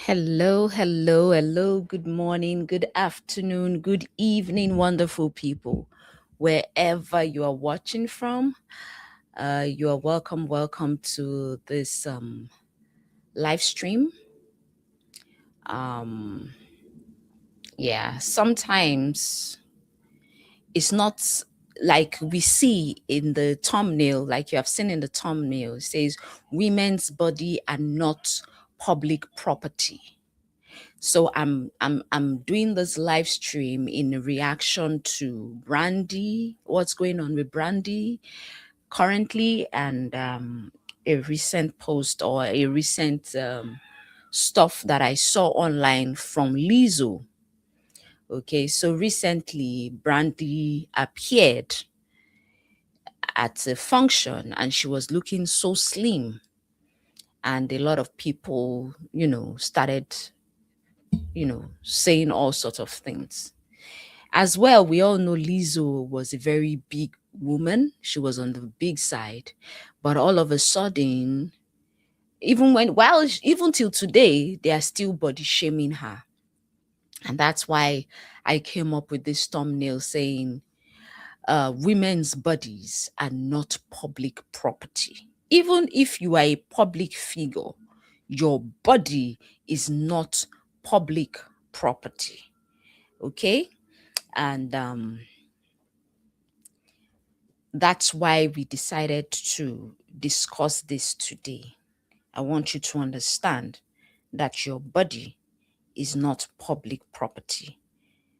Hello, hello, hello. Good morning, good afternoon, good evening, wonderful people. Wherever you are watching from, you are welcome. Welcome to this live stream. Um, yeah, sometimes it's not like we see in the thumbnail, like you have seen in the thumbnail, it says women's body are not public property. So I'm doing this live stream in reaction to Brandy, what's going on with Brandy currently, and a recent post or a recent stuff that I saw online from Lizzo. Okay, so recently Brandy appeared at a function and she was looking so slim, and a lot of people, started, saying all sorts of things. As well, we all know Lizzo was a very big woman. She was on the big side. But all of a sudden, even till today, they are still body shaming her. And that's why I came up with this thumbnail saying, women's bodies are not public property. Even if you are a public figure, your body is not public property. Okay? And that's why we decided to discuss this today. I want you to understand that your body is not public property.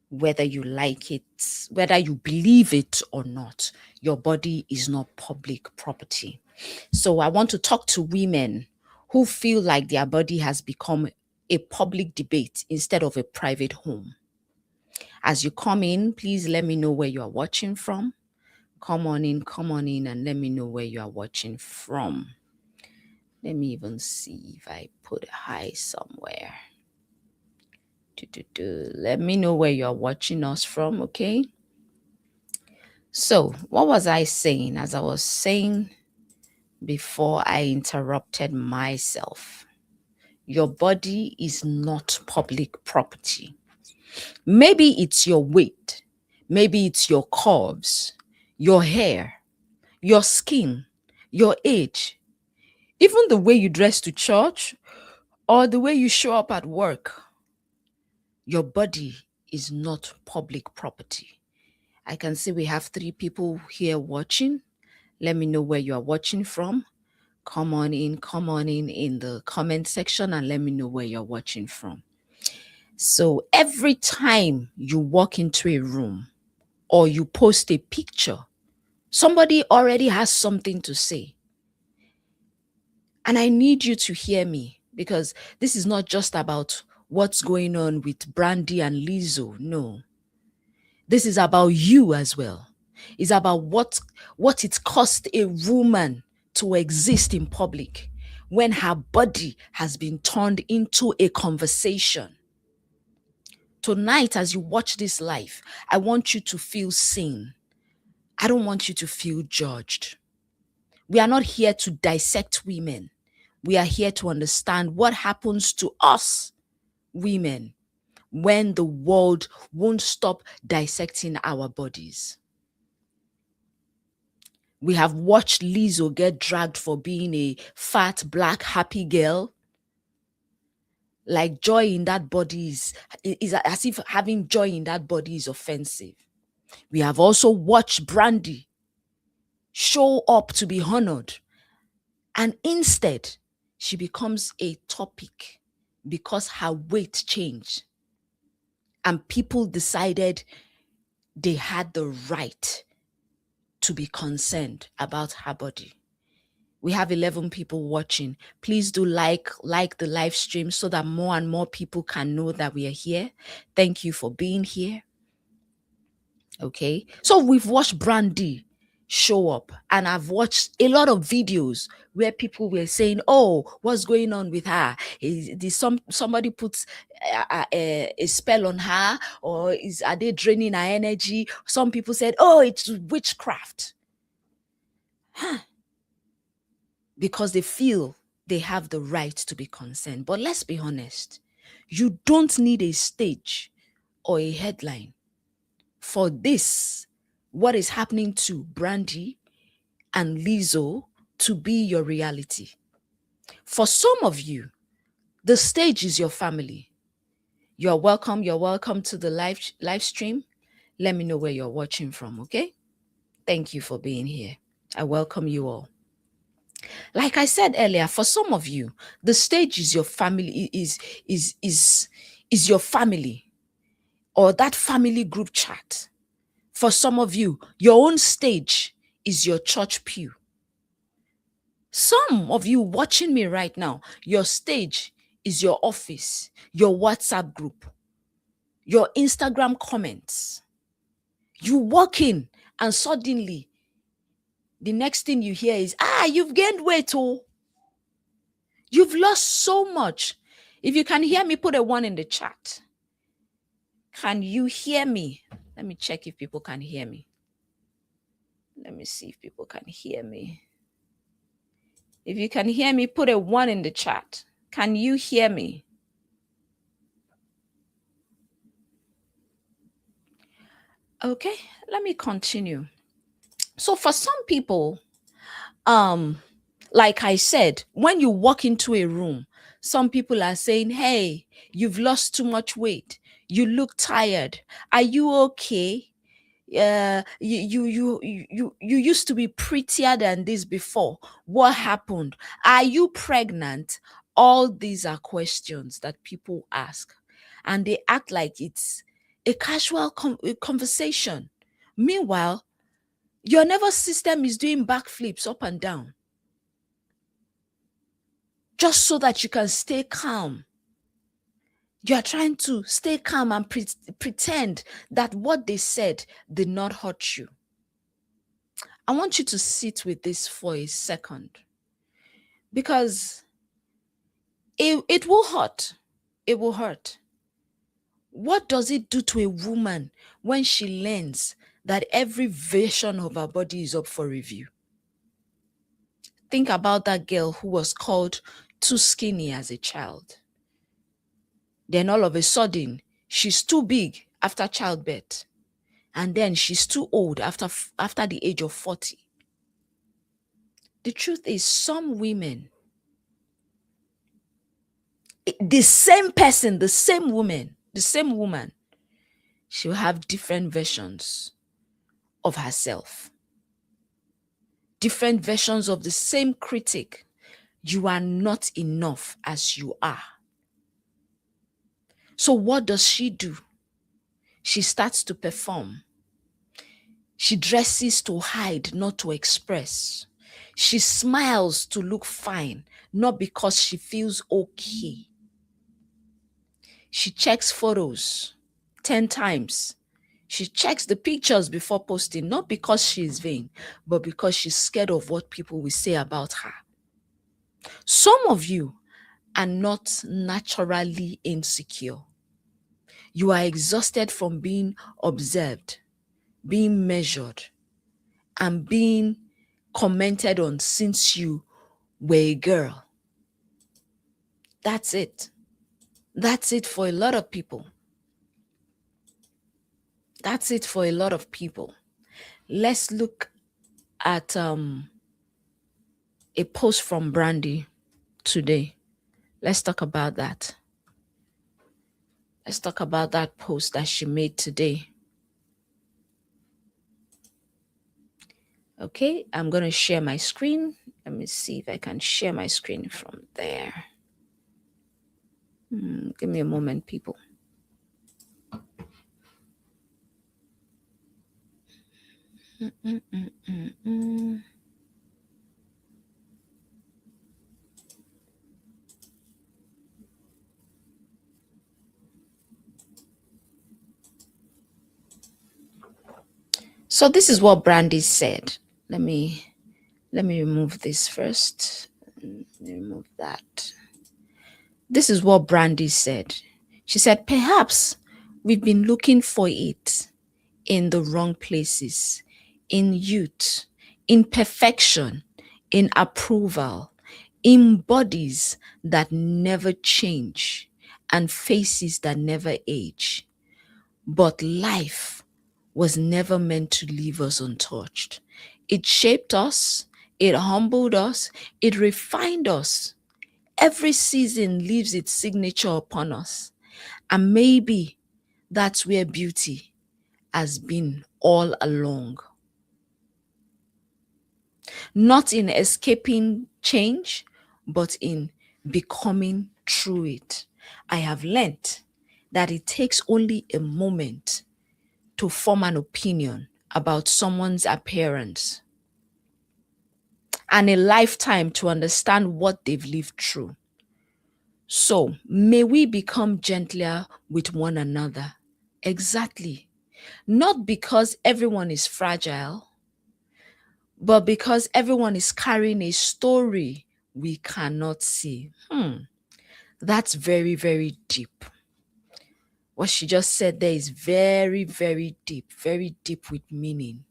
Whether you like it, whether you believe it or not, your body is not public property. So I want to talk to women who feel like their body has become a public debate instead of a private home. As you come in, please let me know where you are watching from. Come on in, and let me know where you are watching from. Let me even see if I put hi somewhere. Let me know where you are watching us from, okay? So, what was I saying? As I was saying before I interrupted myself, your body is not public property. Maybe it's your weight, maybe it's your curves, your hair, your skin, your age, even the way you dress to church or the way you show up at work. Your body is not public property. I can see we have 3 people here watching. Let me know where you are watching from. Come on in the comment section and let me know where you're watching from. So every time you walk into a room or you post a picture, somebody already has something to say. And I need you to hear me, because this is not just about what's going on with Brandy and Lizzo. No. This is about you as well. It's about what it cost a woman to exist in public when her body has been turned into a conversation. Tonight, as you watch this live, I want you to feel seen. I don't want you to feel judged. We are not here to dissect women. We are here to understand what happens to us, women, when the world won't stop dissecting our bodies. We have watched Lizzo get dragged for being a fat, black, happy girl. Like joy in that body is as if having joy in that body is offensive. We have also watched Brandy show up to be honored. And instead, she becomes a topic because her weight changed. And people decided they had the right to be concerned about her body. We have 11 people watching. Please do like the live stream so that more and more people can know that we are here. Thank you for being here. Okay. So we've watched Brandy show up, and I've watched a lot of videos where people were saying, oh, what's going on with her? Did somebody puts a spell on her, or are they draining her energy? Some people said, oh, it's witchcraft. Because they feel they have the right to be concerned. But let's be honest, You don't need a stage or a headline for this, what is happening to Brandy and Lizzo, to be your reality. For some of you, the stage is your family. You're welcome. You're welcome to the live stream. Let me know where you're watching from, okay? Thank you for being here. I welcome you all. Like I said earlier, for some of you, the stage is your family, is your family, or that family group chat. For some of you, your own stage is your church pew. Some of you watching me right now, your stage is your office, your WhatsApp group, your Instagram comments. You walk in and suddenly the next thing you hear is, you've gained weight, oh. You've lost so much. If you can hear me, put a 1 in the chat. Can you hear me? Let me check if people can hear me. Let me see if people can hear me. If you can hear me, put a 1 in the chat. Can you hear me? Okay, let me continue. So for some people, like I said, when you walk into a room, some people are saying, hey, you've lost too much weight. You look tired. Are you okay? You used to be prettier than this before. What happened? Are you pregnant? All these are questions that people ask, and they act like it's a casual conversation. Meanwhile, your nervous system is doing backflips up and down just so that you can stay calm. You are trying to stay calm and pretend that what they said did not hurt you. I want you to sit with this for a second, because it will hurt. It will hurt. What does it do to a woman when she learns that every version of her body is up for review? Think about that girl who was called too skinny as a child. Then all of a sudden, she's too big after childbirth. And then she's too old after the age of 40. The truth is, some women, the same person, the same woman, she'll have different versions of herself, different versions of the same critic. You are not enough as you are. So what does she do? She starts to perform. She dresses to hide, not to express. She smiles to look fine, not because she feels okay. She checks photos 10 times. She checks the pictures before posting, not because she's vain, but because she's scared of what people will say about her. Some of you are not naturally insecure. You are exhausted from being observed, being measured, and being commented on since you were a girl. That's it. That's it for a lot of people. That's it for a lot of people. Let's look at a post from Brandy today. Let's talk about that. Let's talk about that post that she made today. Okay, I'm going to share my screen. Let me see if I can share my screen from there. Give me a moment, people. So this is what Brandy said. Let me remove this first. Let me remove that. This is what Brandy said. She said, perhaps we've been looking for it in the wrong places, in youth, in perfection, in approval, in bodies that never change, and faces that never age. But life was never meant to leave us untouched. It shaped us, it humbled us, it refined us. Every season leaves its signature upon us. And maybe that's where beauty has been all along. Not in escaping change, but in becoming through it. I have learnt that it takes only a moment to form an opinion about someone's appearance and a lifetime to understand what they've lived through. So, may we become gentler with one another. Exactly. Not because everyone is fragile, but because everyone is carrying a story we cannot see. That's very, very deep. What she just said there is very, very deep with meaning.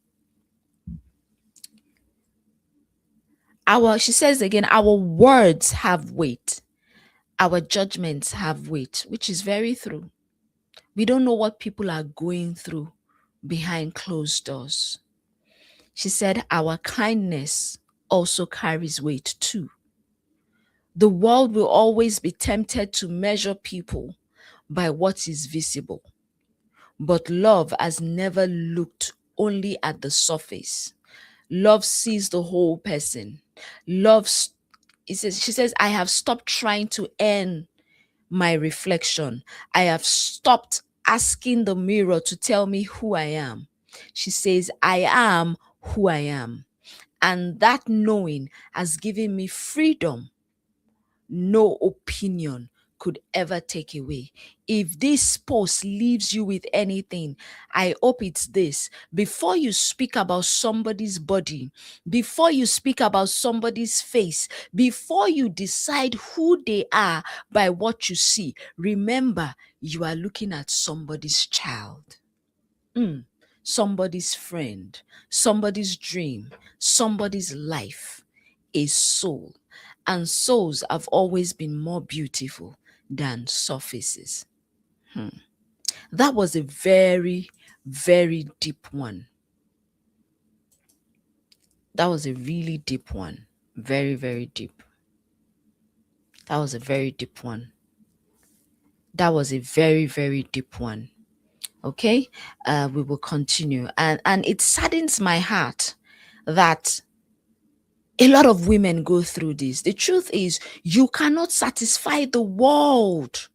She says again, our words have weight, our judgments have weight, which is very true. We don't know what people are going through behind closed doors. She said, our kindness also carries weight too. The world will always be tempted to measure people by what is visible, but love has never looked only at the surface. Love sees the whole person. Love, she says, I have stopped trying to earn my reflection. I have stopped asking the mirror to tell me who I am. She says, I am who I am. And that knowing has given me freedom no opinion could ever take away. If this post leaves you with anything, I hope it's this. Before you speak about somebody's body, before you speak about somebody's face, before you decide who they are by what you see, remember you are looking at somebody's child. Somebody's friend, somebody's dream, somebody's life, a soul. And souls have always been more beautiful than surfaces. That was a very, very deep one. That was a really deep one. Very, very deep. That was a very deep one. That was a very, very deep one. Okay, we will continue, and it saddens my heart that a lot of women go through this. The truth is, you cannot satisfy the world.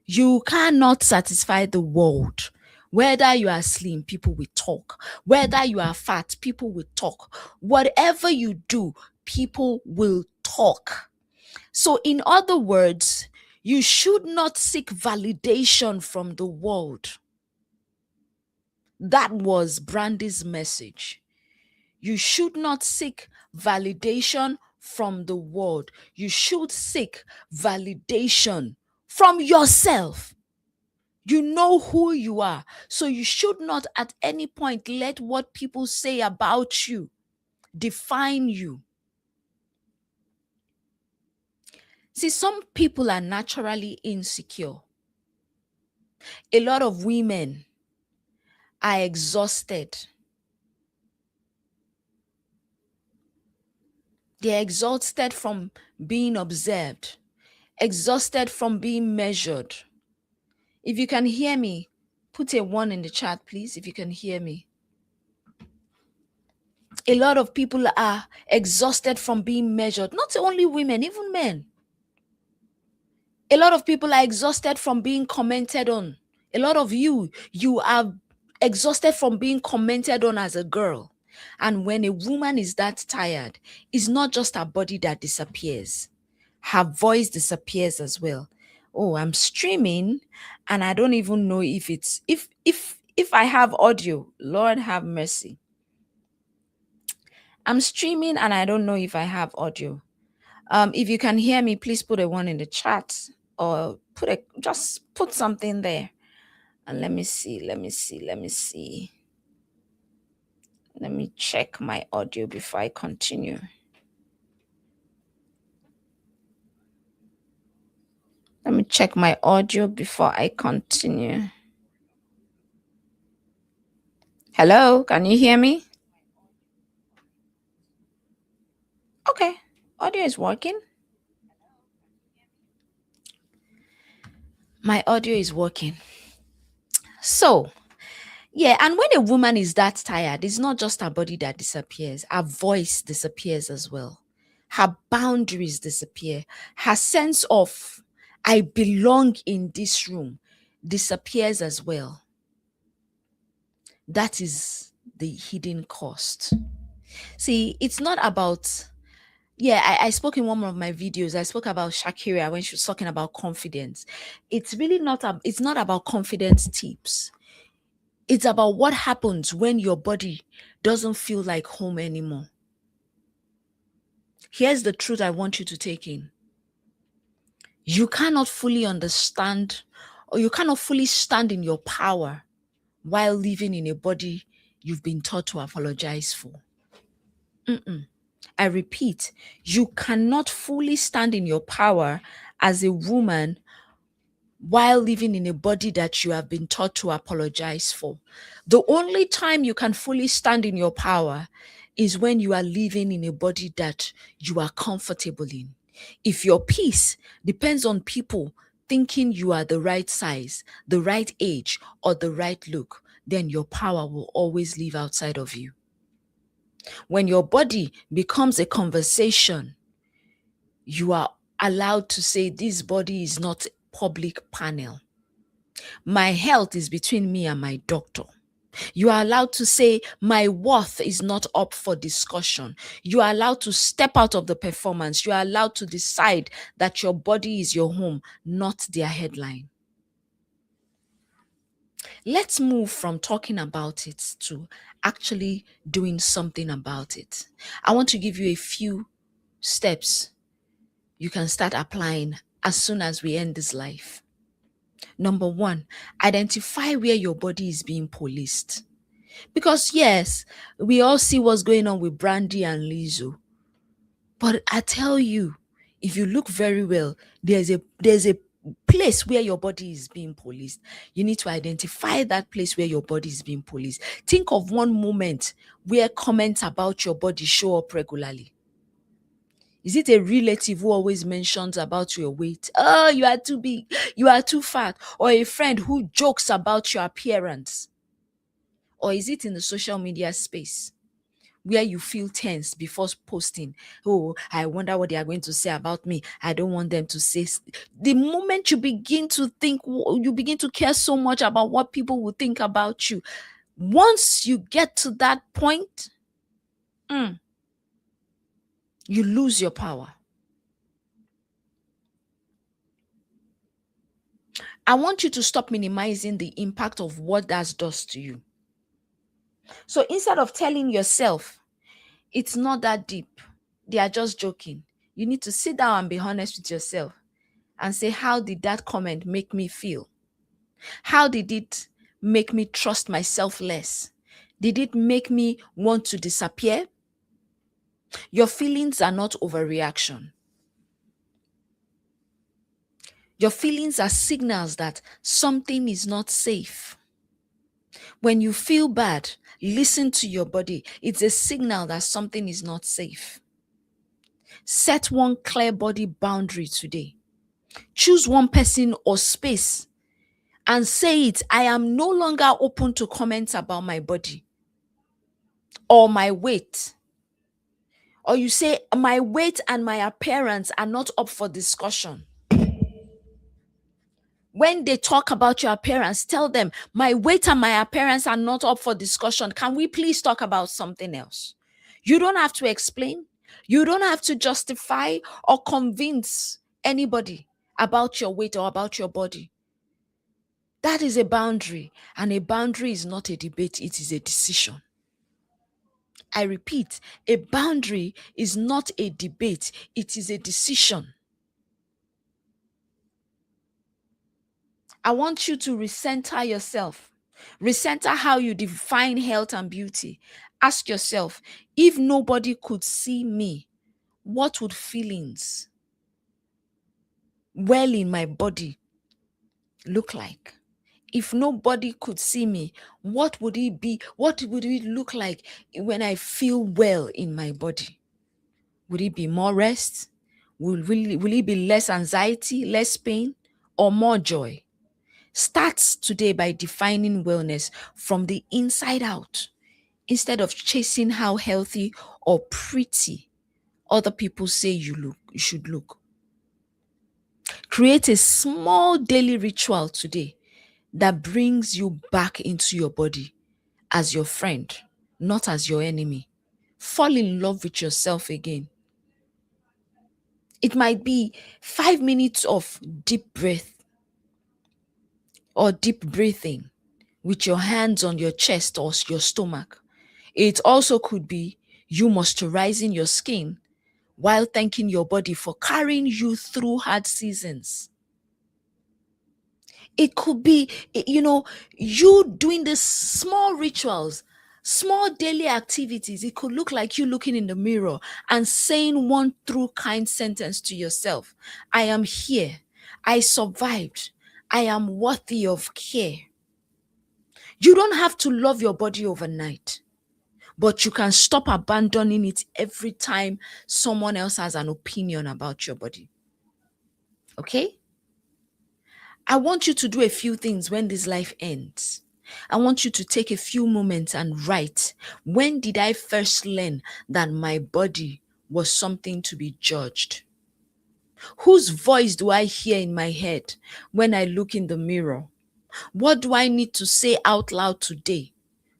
You cannot satisfy the world. Whether you are slim, people will talk. Whether you are fat, people will talk. Whatever you do, people will talk. So, in other words, you should not seek validation from the world. That was Brandy's message. You should not seek validation from the world. You should seek validation from yourself. You know who you are. So you should not at any point let what people say about you define you. See, some people are naturally insecure. A lot of women are exhausted. They're exhausted from being observed, exhausted from being measured. If you can hear me, put a 1 in the chat, please, if you can hear me. A lot of people are exhausted from being measured, not only women, even men. A lot of people are exhausted from being commented on. A lot of you are exhausted from being commented on as a girl. And when a woman is that tired, it's not just her body that disappears. Her voice disappears as well. Oh, I'm streaming and I don't even know if it's if I have audio. Lord have mercy. I'm streaming and I don't know if I have audio. If you can hear me, please put a 1 in the chat or just put something there. And let me see. Let me check my audio before I continue. Let me me check my audio before I continue. Hello, can you hear me? Okay, audio is working. My audio is working. So, yeah, and when a woman is that tired, it's not just her body that disappears, her voice disappears as well. Her boundaries disappear. Her sense of, I belong in this room, disappears as well. That is the hidden cost. See, it's not about, yeah, I spoke in one of my videos. I spoke about Shakira when she was talking about confidence. It's really not, it's not about confidence tips. It's about what happens when your body doesn't feel like home anymore. Here's the truth I want you to take in. You cannot fully understand, or you cannot fully stand in your power while living in a body you've been taught to apologize for. Mm-mm. I repeat, you cannot fully stand in your power as a woman while living in a body that you have been taught to apologize for. The only time you can fully stand in your power is when you are living in a body that you are comfortable in. If your peace depends on people thinking you are the right size, the right age, or the right look, then your power will always live outside of you. When your body becomes a conversation, you are allowed to say, this body is not public panel. My health is between me and my doctor. You are allowed to say, my worth is not up for discussion. You are allowed to step out of the performance. You are allowed to decide that your body is your home, not their headline. Let's move from talking about it to actually doing something about it. I want to give you a few steps you can start applying as soon as we end this life. Number one, identify where your body is being policed. Because yes, we all see what's going on with Brandy and Lizzo. But I tell you, if you look very well, there's a place where your body is being policed. You need to identify that place where your body is being policed. Think of one moment where comments about your body show up regularly. Is it a relative who always mentions about your weight? Oh, you are too big, you are too fat. Or a friend who jokes about your appearance? Or is it in the social media space where you feel tense before posting? Oh, I wonder what they are going to say about me. I don't want them to say. The moment you begin to think, you begin to care so much about what people will think about you. Once you get to that point, you lose your power. I want you to stop minimizing the impact of what that does to you. So instead of telling yourself, it's not that deep, they are just joking, you need to sit down and be honest with yourself and say, how did that comment make me feel? How did it make me trust myself less? Did it make me want to disappear? Your feelings are not overreaction. Your feelings are signals that something is not safe. When you feel bad, listen to your body. It's a signal that something is not safe. Set one clear body boundary today. Choose one person or space and say it. I am no longer open to comments about my body or my weight. Or you say, my weight and my appearance are not up for discussion. When they talk about your appearance, tell them, my weight and my appearance are not up for discussion. Can we please talk about something else? You don't have to explain. You don't have to justify or convince anybody about your weight or about your body. That is a boundary, and a boundary is not a debate, it is a decision. I repeat, a boundary is not a debate, it is a decision. I want you to recenter yourself. Recenter how you define health and beauty. Ask yourself, if nobody could see me, what would feelings? well in my body look like? If nobody could see me, what would it be? What would it look like when I feel well in my body? Would it be more rest? Will it be less anxiety, less pain, or more joy? Start today by defining wellness from the inside out instead of chasing how healthy or pretty other people say you should look. Create a small daily ritual today that brings you back into your body as your friend, not as your enemy. Fall in love with yourself again. It might be 5 minutes of deep breath or deep breathing with your hands on your chest or your stomach. It also could be you moisturizing your skin while thanking your body for carrying you through hard seasons. It could be, you doing these small rituals, small daily activities. It could look like you looking in the mirror and saying one true kind sentence to yourself. I am here. I survived. I am worthy of care. You don't have to love your body overnight, but you can stop abandoning it every time someone else has an opinion about your body. Okay? I want you to do a few things when this life ends. I want you to take a few moments and write, when did I first learn that my body was something to be judged? Whose voice do I hear in my head when I look in the mirror? What do I need to say out loud today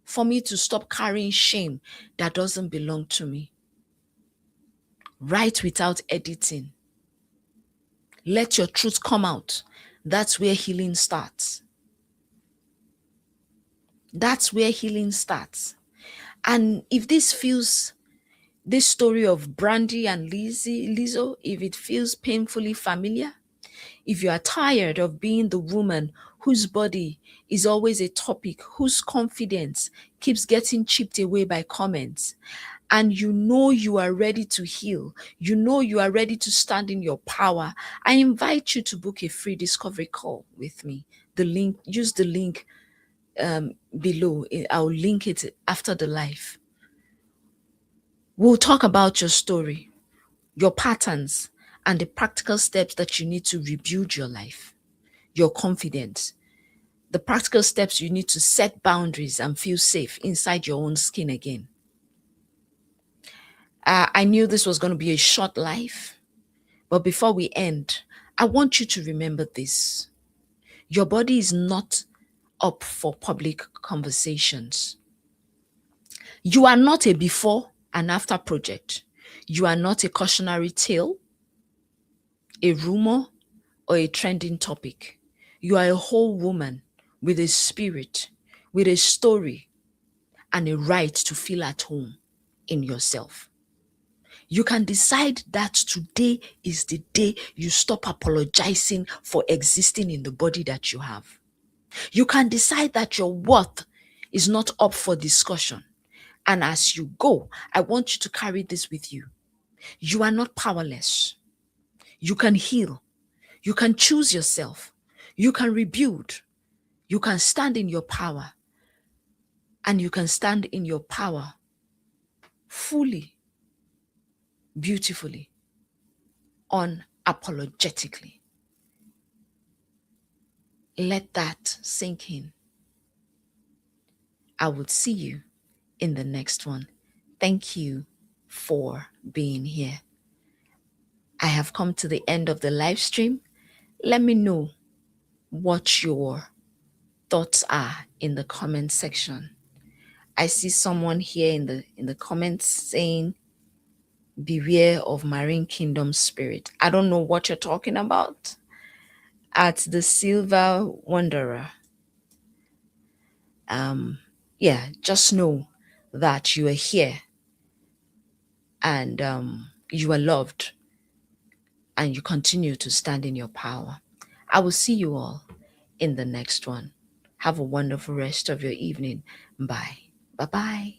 for me to stop carrying shame that doesn't belong to me? Write without editing. Let your truth come out. That's where healing starts. That's where healing starts. And if this story of Brandy and Lizzo, if it feels painfully familiar, if you are tired of being the woman whose body is always a topic, whose confidence keeps getting chipped away by comments, and you know you are ready to heal, you know you are ready to stand in your power, I invite you to book a free discovery call with me. Use the link below. I'll link it after the live. We'll talk about your story, your patterns, and the practical steps that you need to rebuild your life, your confidence, the practical steps you need to set boundaries and feel safe inside your own skin again. I knew this was going to be a short life, but before we end, I want you to remember this. Your body is not up for public conversations. You are not a before and after project. You are not a cautionary tale, a rumor, or a trending topic. You are a whole woman with a spirit, with a story, and a right to feel at home in yourself. You can decide that today is the day you stop apologizing for existing in the body that you have. You can decide that your worth is not up for discussion. And as you go, I want you to carry this with you. You are not powerless. You can heal. You can choose yourself. You can rebuild. You can stand in your power. And you can stand in your power fully, beautifully, unapologetically. Let that sink in. I will see you in the next one. Thank you for being here. I have come to the end of the live stream. Let me know what your thoughts are in the comment section. I see someone here in the comments saying, beware of marine kingdom spirit. I don't know what you're talking about. At the Silver Wanderer. Yeah, just know that you are here and you are loved and you continue to stand in your power. I will see you all in the next one. Have a wonderful rest of your evening. Bye. Bye-bye.